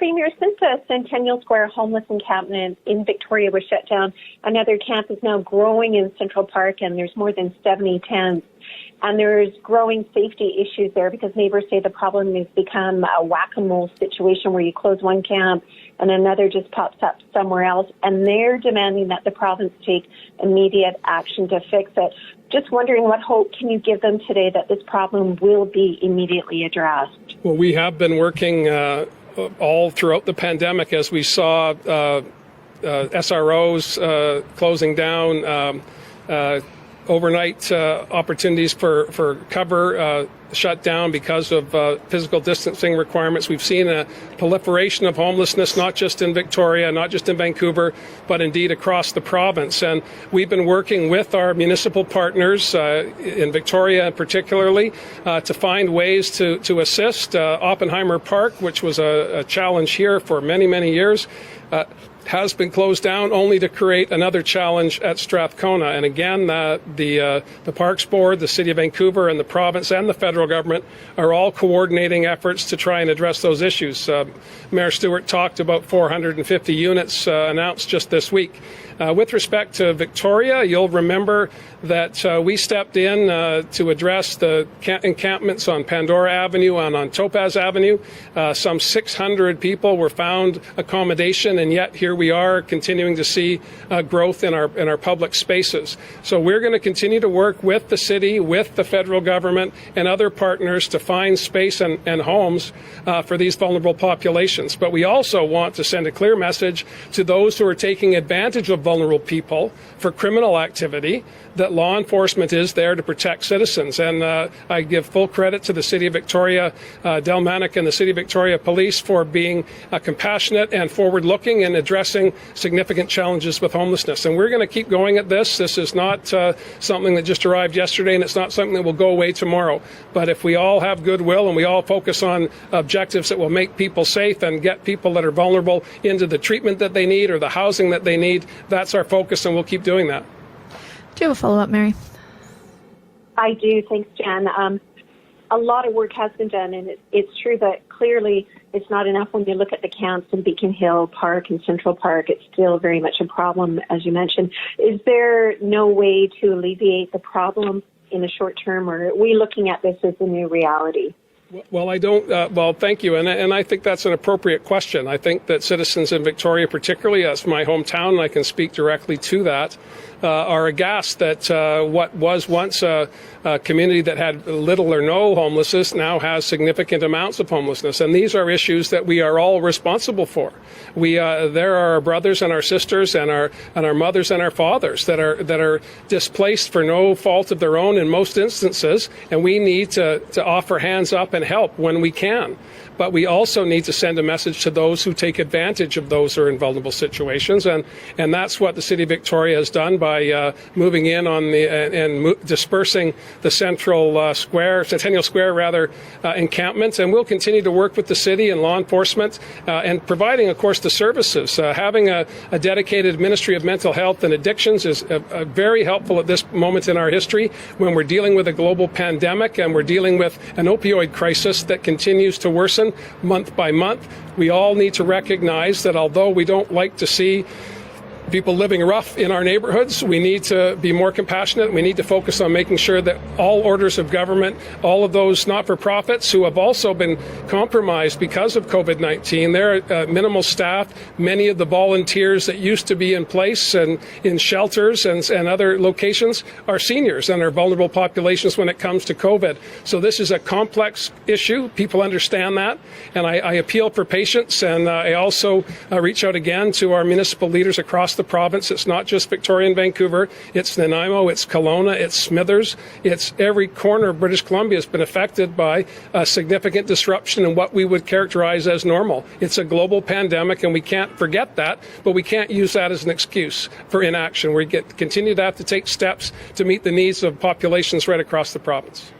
Premier, since the Centennial Square homeless encampment in Victoria was shut down, another camp is now growing in Central Park, and there's more than 70 tents. And there's growing safety issues there because neighbors say the problem has become a whack-a-mole situation where you close one camp and another just pops up somewhere else. And they're demanding that the province take immediate action to fix it. Just wondering, what hope can you give them today that this problem will be immediately addressed? Well, we have been working all throughout the pandemic as we saw SROs closing down, overnight opportunities for cover shut down because of physical distancing requirements. We've seen a proliferation of homelessness, not just in Victoria, not just in Vancouver, but indeed across the province. And we've been working with our municipal partners in Victoria particularly to find ways to assist. Oppenheimer Park, which was a challenge here for many, many years, has been closed down only to create another challenge at Strathcona. And again, the Parks Board, the City of Vancouver, and the province and the federal government are all coordinating efforts to try and address those issues. Mayor Stewart talked about 450 units announced just this week. With respect to Victoria, you'll remember that we stepped in to address the encampments on Pandora Avenue and on Topaz Avenue. Some 600 people were found accommodation, and yet here we are continuing to see growth in our public spaces. So we're going to continue to work with the city, with the federal government, and other partners to find space and homes for these vulnerable populations. But we also want to send a clear message to those who are taking advantage of vulnerable people for criminal activity that law enforcement is there to protect citizens. And I give full credit to the City of Victoria, Delmanic and the City of Victoria Police for being compassionate and forward-looking and addressing significant challenges with homelessness. And we're going to keep going at this. This is not something that just arrived yesterday, and it's not something that will go away tomorrow. But if we all have goodwill and we all focus on objectives that will make people safe and get people that are vulnerable into the treatment that they need or the housing that they need, that's our focus, and we'll keep doing that. Do you have a follow-up, Mary? I do. Thanks, Jan. A lot of work has been done, and it's true that clearly it's not enough when you look at the camps in Beacon Hill Park and Central Park. It's still very much a problem, as you mentioned. Is there no way to alleviate the problem in the short term, or are we looking at this as a new reality? Well, I don't. Well, thank you, and I think that's an appropriate question. I think that citizens in Victoria, particularly as my hometown, and I can speak directly to that, are aghast that what was once a community that had little or no homelessness now has significant amounts of homelessness, and these are issues that we are all responsible for. There are our brothers and our sisters and our mothers and our fathers that are displaced for no fault of their own in most instances, and we need to offer hands up and help when we can. But we also need to send a message to those who take advantage of those who are in vulnerable situations, and that's what the City of Victoria has done by moving in on and dispersing the Centennial Square encampments. And we'll continue to work with the city and law enforcement and providing, of course, the services. Having a dedicated Ministry of Mental Health and Addictions is very helpful at this moment in our history when we're dealing with a global pandemic and we're dealing with an opioid crisis that continues to worsen month by month. We all need to recognize that although we don't like to see people living rough in our neighborhoods, we need to be more compassionate. We need to focus on making sure that all orders of government, all of those not-for-profits who have also been compromised because of COVID-19, they're minimal staff. Many of the volunteers that used to be in place and in shelters and other locations are seniors and are vulnerable populations when it comes to COVID. So this is a complex issue. People understand that. And I appeal for patience, and I also reach out again to our municipal leaders across the province. It's not just Victoria and Vancouver. It's Nanaimo, it's Kelowna, it's Smithers. It's every corner of British Columbia has been affected by a significant disruption in what we would characterize as normal. It's a global pandemic, and we can't forget that, but we can't use that as an excuse for inaction. We continue to have to take steps to meet the needs of populations right across the province.